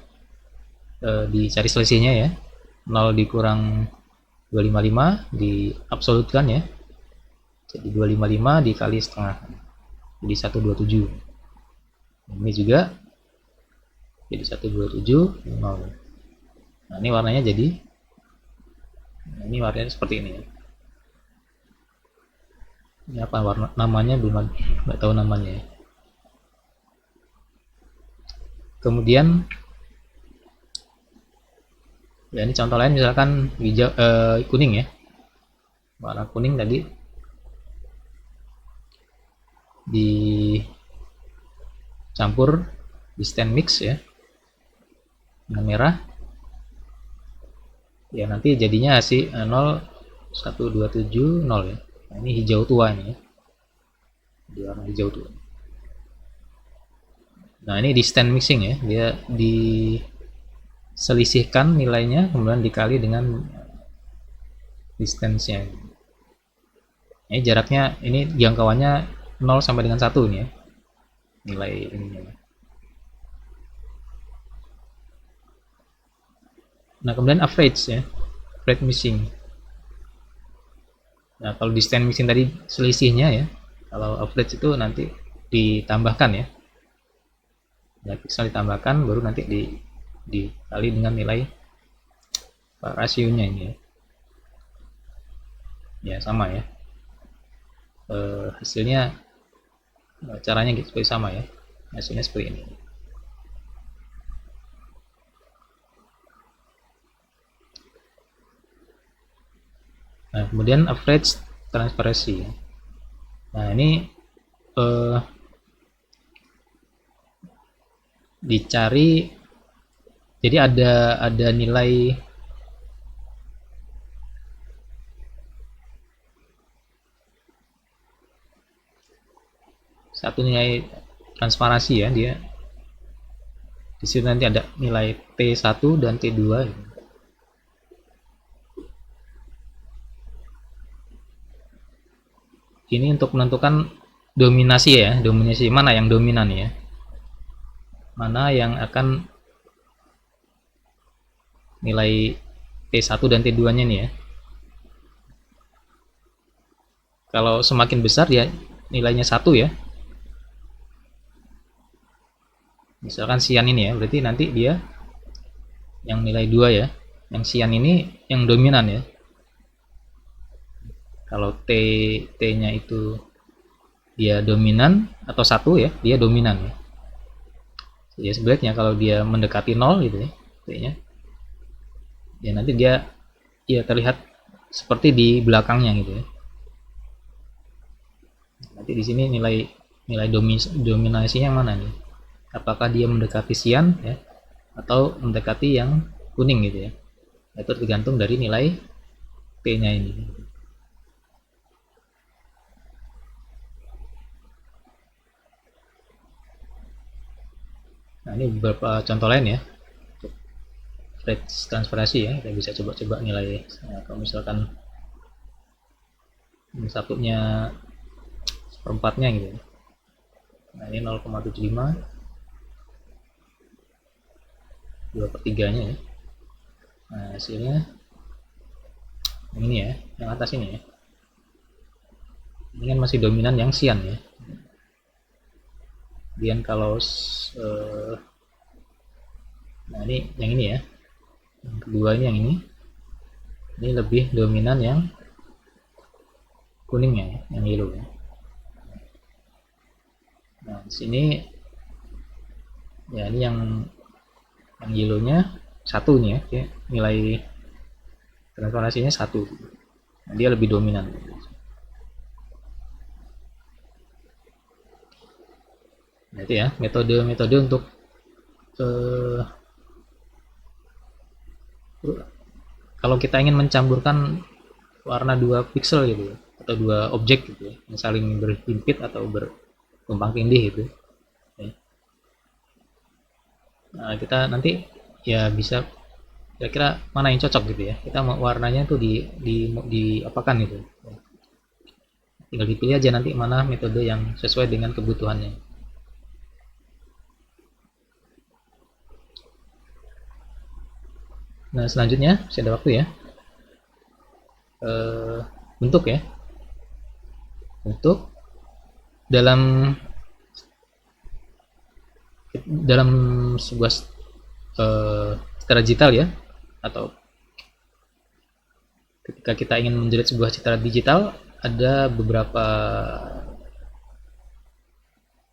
dicari selisihnya ya. 0 dikurang 255 diabsolutkan ya. Jadi 255 dikali setengah. Jadi 127. Ini juga jadi 127 0. Nah, ini warnanya jadi ini warnanya seperti ini ya. Ini apa warna namanya, belum nggak tahu namanya ya. Kemudian ya ini contoh lain misalkan hijau, kuning ya. Warna kuning tadi dicampur di stand mix ya dengan merah ya, nanti jadinya si 0 127 0 ya. Nah, ini hijau tua ini ya. Di warna hijau tua. Nah, ini di stand mixing ya, dia diselisihkan nilainya kemudian dikali dengan distance-nya. Ini jaraknya, ini jangkauannya 0 sampai dengan 1 nih ya. Nilai ini. Nah, kemudian average ya. Average mixing. Nah, kalau di stand mixing tadi selisihnya ya. Kalau average itu nanti ditambahkan ya. Ya, pixel ditambahkan baru nanti dikali dengan nilai rasionya ini ya. Ya sama ya. Hasilnya caranya gitu seperti sama ya. Hasilnya seperti ini. Nah, kemudian average transparansi. Nah, ini dicari, jadi ada nilai satu nilai transparansi ya, dia di situ nanti ada nilai T1 dan T2. Ini untuk menentukan dominasi ya, dominasi mana yang dominan ya, mana yang akan nilai T1 dan T2 nya nih ya. Kalau semakin besar ya nilainya 1 ya, misalkan sian ini ya, berarti nanti dia yang nilai 2 ya, yang sian ini yang dominan ya. Kalau T nya itu dia dominan atau 1 ya, dia dominan ya. Ya sebaliknya kalau dia mendekati 0 gitu ya, T nya ya nanti dia ya terlihat seperti di belakangnya gitu ya. Nanti di sini nilai dominasinya yang mana nih? Apakah dia mendekati sian ya, atau mendekati yang kuning gitu ya? Itu tergantung dari nilai T-nya ini. Nah, ini beberapa contoh lain ya. Rate transparansi ya, kita bisa coba-coba nilai. Nah, kalau misalkan satunya seperempatnya gitu. Nah, ini 0,75, 2/3 nya ya. Nah, hasilnya ini ya, yang atas ini ya. Ini kan masih dominan yang sian ya. Kemudian kalau nah ini yang ini ya, yang kedua ini yang ini lebih dominan yang kuningnya ya, yang yellow ya. Nah di sini ya ini yang yellownya 1 nih ya, nilai transparansinya 1. Nah, dia lebih dominan. Nah, itu ya metode untuk kalau kita ingin mencampurkan warna 2 pixel gitu ya, atau 2 objek gitu ya, yang saling berhimpit atau bertumpang tindih gitu ya. Nah, kita nanti ya bisa kira-kira mana yang cocok gitu ya, kita mau warnanya tuh di apakan gitu. tinggal dipilih aja nanti mana metode yang sesuai dengan kebutuhannya. Nah, selanjutnya masih ada waktu ya. Bentuk ya. Bentuk dalam sebuah citra digital ya, atau ketika kita ingin menjerit sebuah citra digital, ada beberapa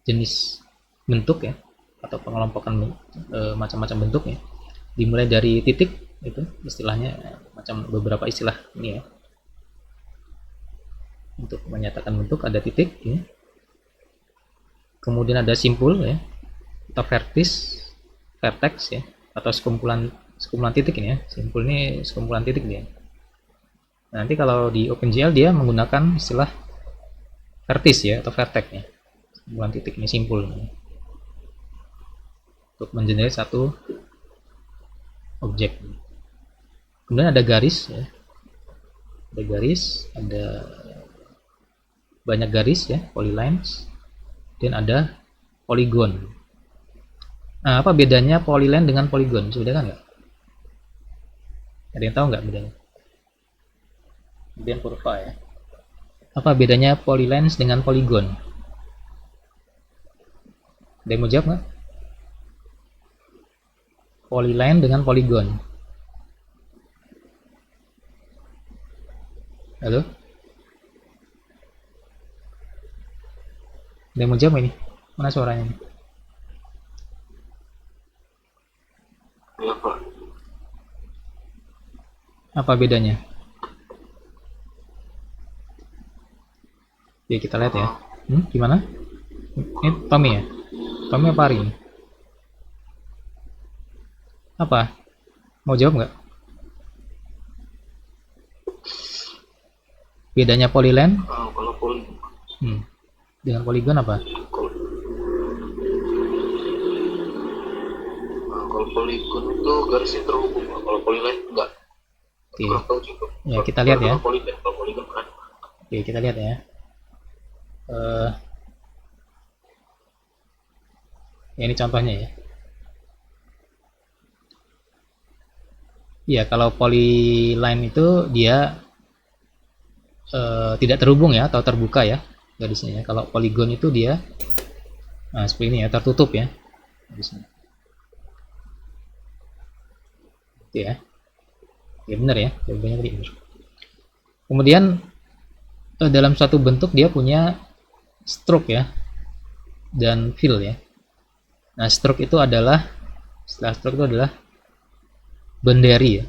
jenis bentuk ya, atau pengelompokan macam-macam bentuk ya. Dimulai dari titik, itu istilahnya macam beberapa istilah ini ya. Untuk menyatakan bentuk ada titik ya. Kemudian ada simpul ya, atau vertex ya, atau sekumpulan titik ini ya. Simpul ini sekumpulan titik dia. Nanti kalau di OpenGL dia menggunakan istilah vertis ya, atau vertex ya. Sekumpulan titik ini simpul ya. Untuk mengenerate satu objek. Kemudian ada garis ya. Ada garis, ada banyak garis ya, polylines, dan ada poligon. Nah, apa bedanya polyline dengan poligon? Sudah kan nggak? Ada yang tahu nggak bedanya? Kemudian kurva ya. Apa bedanya polylines dengan poligon? Ada yang mau jawab nggak? Polyline dengan poligon. Halo? Ada yang mau jawab ini? Mana suaranya ini? Apa bedanya? Oke, kita lihat ya. Gimana? Ini Tommy ya? Tommy apa Ari ini? Apa? Mau jawab nggak? Bedanya polyline? Kalau Dengan poligon apa? Kalau poligon itu garisnya terhubung, kalau polyline enggak. Oke. Ya, kita lihat ya. Kalau poligon kan. Oke, kita lihat ya. Ya, ini contohnya ya. Ya, kalau polyline itu dia tidak terhubung ya, atau terbuka ya garisnya ya. Kalau poligon itu dia seperti ini ya, tertutup ya garisnya. Oke ya. Ya benar ya, jawabannya tadi benar. Kemudian dalam suatu bentuk dia punya stroke ya, dan fill ya. Nah, stroke itu adalah, istilah stroke itu adalah boundary ya,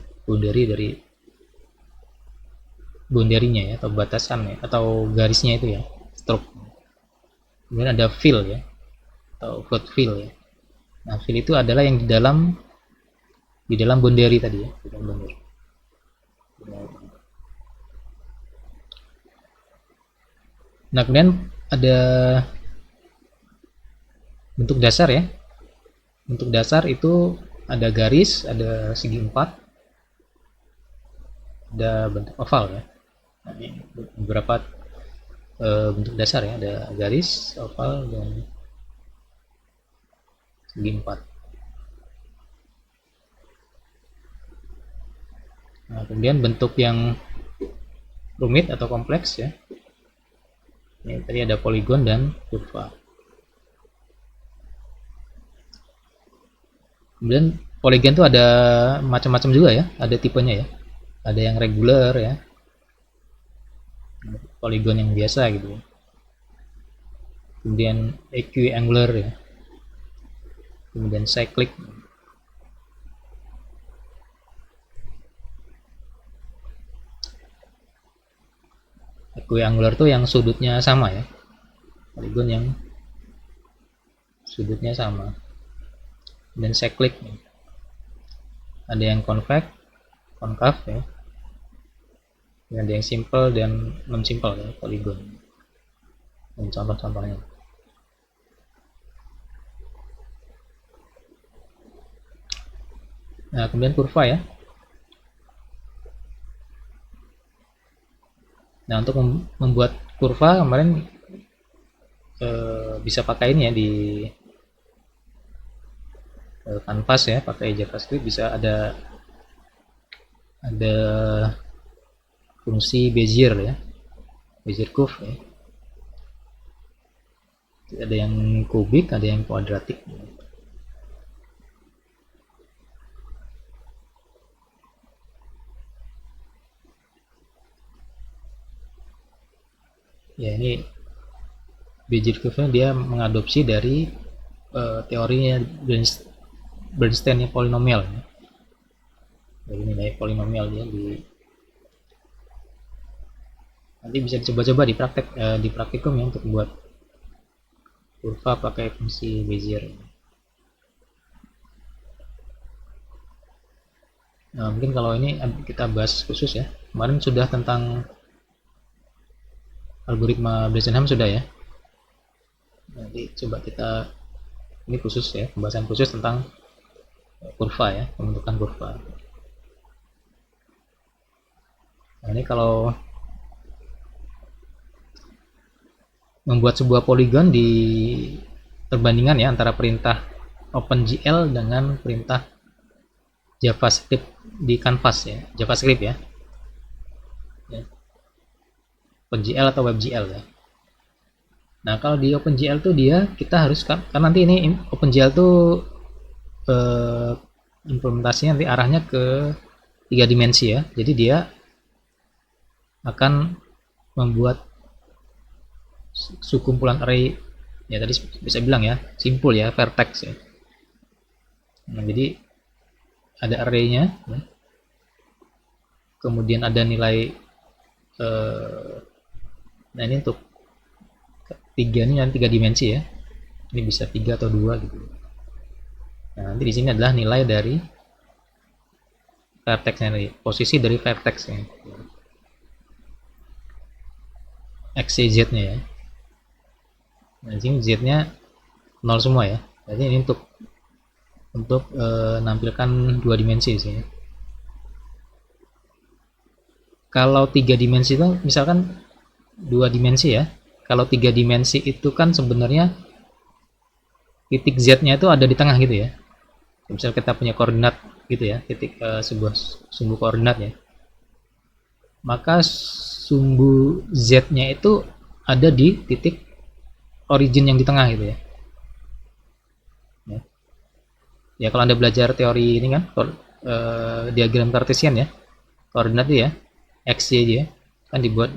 boundary-nya ya, atau batasan ya, atau garisnya itu ya, stroke. Kemudian ada fill ya, atau float fill ya. Nah, fill itu adalah yang di dalam boundary tadi ya, di dalam boundary. Nah, kemudian ada bentuk dasar ya. Bentuk dasar itu ada garis, ada segi empat, ada bentuk oval ya. Nah, ini beberapa bentuk dasar ya, ada garis, oval, dan segi empat. Nah, kemudian bentuk yang rumit atau kompleks ya. Ini tadi ada poligon dan kurva. Kemudian poligon itu ada macam-macam juga ya, ada tipenya ya. Ada yang regular ya, poligon yang biasa gitu. Kemudian equiangular ya. Kemudian cyclic. Equiangular tuh yang sudutnya sama ya. Poligon yang sudutnya sama. Dan cyclic. Ada yang convex, konkav ya. Ada yang simple dan non simple ya, poligon. Dan contoh-contohnya. Nah, kemudian kurva ya. Nah, untuk membuat kurva kemarin bisa pakai ini ya di Canvas ya, pakai JavaScript bisa ada fungsi Bezier ya, Bezier curve ya. Ada yang kubik, ada yang kuadratik. Ya, ini Bezier curve dia mengadopsi dari teorinya Bernstein polinomial ya. Jadi nilai polinomial dia nanti bisa dicoba-coba di praktikum ya, untuk buat kurva pakai fungsi Bezier. Nah, mungkin kalau ini kita bahas khusus ya. Kemarin sudah tentang algoritma Bresenham sudah ya. Nanti coba kita, ini khusus ya, pembahasan khusus tentang kurva ya, pembentukan kurva. Nah, ini kalau membuat sebuah poligon di perbandingan ya antara perintah OpenGL dengan perintah JavaScript di Canvas ya, JavaScript ya. OpenGL atau WebGL ya. Nah, kalau di OpenGL tuh kita harus, karena nanti ini OpenGL tuh implementasinya nanti arahnya ke 3 dimensi ya. Jadi dia akan membuat sekumpulan array ya, tadi bisa bilang ya, simpul ya, vertex ya. Nah, jadi ada arraynya ya. Kemudian ada nilai nah ini untuk nanti 3 dimensi ya. Ini bisa 3 atau 2 gitu. Nah, nanti di sini adalah nilai dari vertexnya, posisi dari vertexnya, x, y, z nya ya. Nah, di sini z nya 0 semua ya. Jadi ini untuk nampilkan 2 dimensi sih. Kalau 3 dimensi itu misalkan 2 dimensi ya. Kalau 3 dimensi itu kan sebenarnya titik z-nya itu ada di tengah gitu ya. Misal kita punya koordinat gitu ya, titik sebuah sumbu koordinat ya. Maka sumbu z-nya itu ada di titik origin yang di tengah gitu ya. Ya, kalau Anda belajar teori ini kan, diagram Cartesian ya, koordinat itu ya, x, y ya, kan dibuat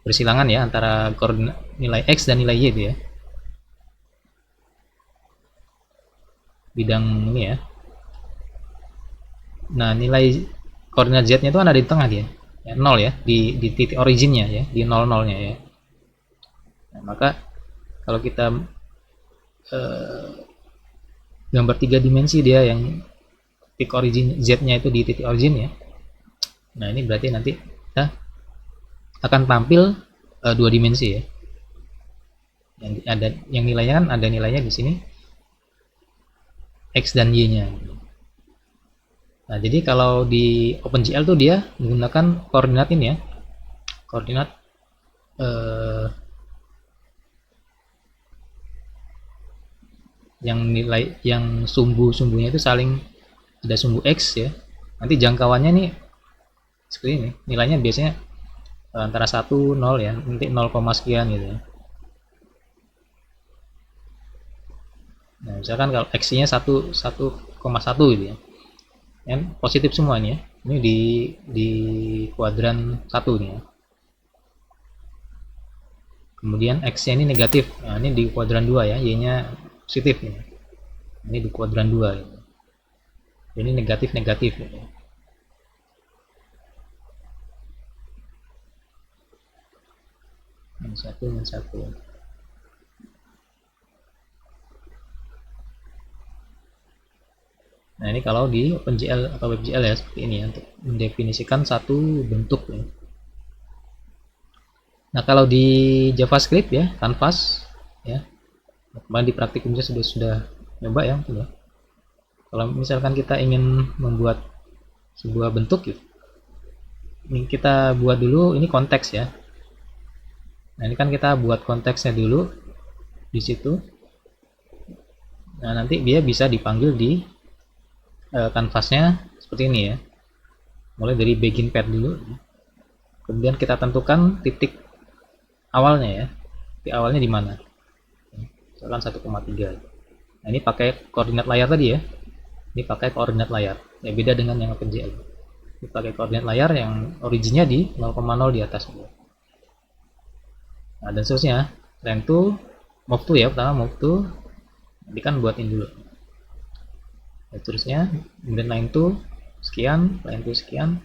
bersilangan ya antara koordinat nilai x dan nilai y itu ya. Bidang ini ya. Nah, nilai koordinat z-nya itu kan ada di tengah dia. Ya, 0 ya, di titik originnya ya, di 0,0-nya ya. Nah, maka kalau kita gambar 3 dimensi dia yang titik origin z-nya itu di titik origin ya. Nah, ini berarti nanti kita akan tampil 2 dimensi ya. Yang nilainya kan ada nilainya di sini x dan y-nya. Nah, jadi kalau di OpenGL tuh dia menggunakan koordinat ini ya. Koordinat yang nilai yang sumbu-sumbunya itu saling ada sumbu x ya. Nanti jangkauannya nih seperti ini. Nilainya biasanya antara 1 0 ya, nanti 0, sekian gitu ya. Nah, misalkan kalau x-nya 1,1 gitu ya. Kan positif semua ini ya. Ini di kuadran 1 nih ya. Kemudian x-nya ini negatif. Nah, ini di kuadran 2 ya, y-nya positif ya. Ini di kuadran 2 ya. Ini negatif-negatif ya. Yang satu, yang satu. Nah, ini kalau di OpenGL atau WebGL ya, seperti ini ya, untuk mendefinisikan satu bentuk ya. Nah, kalau di JavaScript ya, Canvas ya, kemarin di praktikumnya sudah nyoba ya, ya. Kalau misalkan kita ingin membuat sebuah bentuk gitu, Ini kita buat dulu, ini konteks ya. Nah ini kan kita buat konteksnya dulu di situ. Nah nanti dia bisa dipanggil di kanvasnya seperti ini ya. Mulai dari begin pad dulu. Kemudian kita tentukan titik awalnya ya. Titik awalnya di mana? Misalkan 1,3. Nah ini pakai koordinat layar tadi ya. Ini pakai koordinat layar. Ya beda dengan yang OpenGL. Ini pakai koordinat layar yang originnya di 0,0 di atas. Nah dan seterusnya. Line to, move to ya. Pertama move to. Nanti kan buatin dulu. Dan seterusnya. Kemudian line to sekian, line to sekian.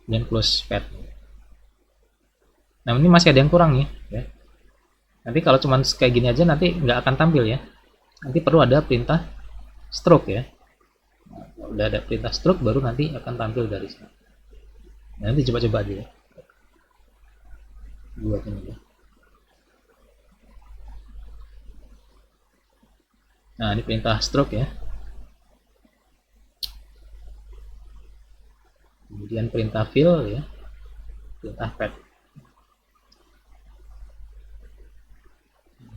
Kemudian close pad. Nah ini masih ada yang kurang nih ya. Nanti kalau cuman kayak gini aja nanti nggak akan tampil ya. Nanti perlu ada perintah stroke ya. Nah, udah ada perintah stroke baru nanti akan tampil dari sini. Nah, nanti coba-coba aja ya. Buat ini ya. Nah ini perintah stroke ya. Kemudian perintah fill ya. Perintah pad.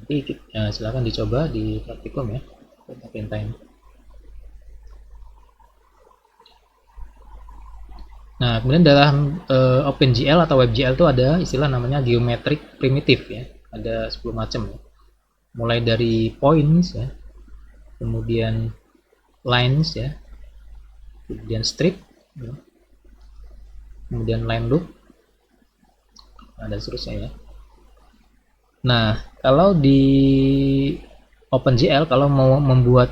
Nanti silakan dicoba di praktikum ya perintah ini. Nah kemudian dalam OpenGL atau WebGL itu ada istilah namanya geometric primitive ya. Ada 10 macam ya. Mulai dari points ya, kemudian lines ya, kemudian strip ya, kemudian line loop, dan seterusnya ya. Nah, kalau di OpenGL kalau mau membuat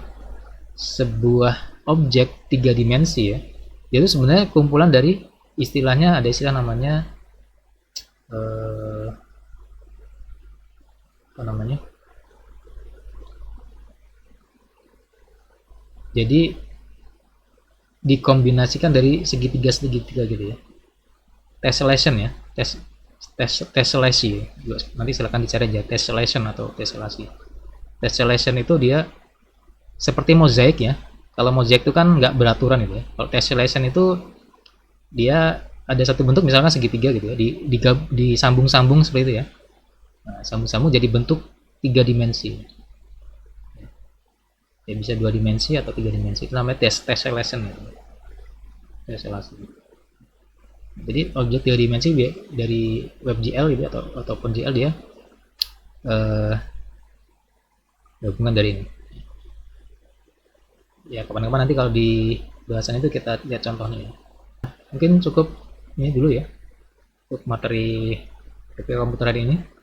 sebuah objek 3 dimensi ya, itu sebenarnya kumpulan dari istilahnya, ada istilah namanya apa namanya? Jadi dikombinasikan dari segitiga gitu ya. Tessellation ya, tessellasi. Nanti silakan dicari aja tessellation atau tessellasi. Tessellation itu dia seperti mozaik ya. Kalau mozaik itu kan nggak beraturan gitu ya. Kalau tessellation itu dia ada satu bentuk misalkan segitiga gitu ya, disambung-sambung seperti itu ya. Nah, sambung-sambung jadi bentuk 3 dimensi. Ya bisa 2 dimensi atau 3 dimensi. Itu namanya tessellation gitu. Tessellasi. Jadi objek 3 dimensi dari WebGL gitu atau OpenGL dia gabungan dari ini. Ya kapan-kapan nanti kalau di bahasan itu kita lihat contohnya ya. Mungkin cukup ini dulu ya untuk materi komputer hari ini.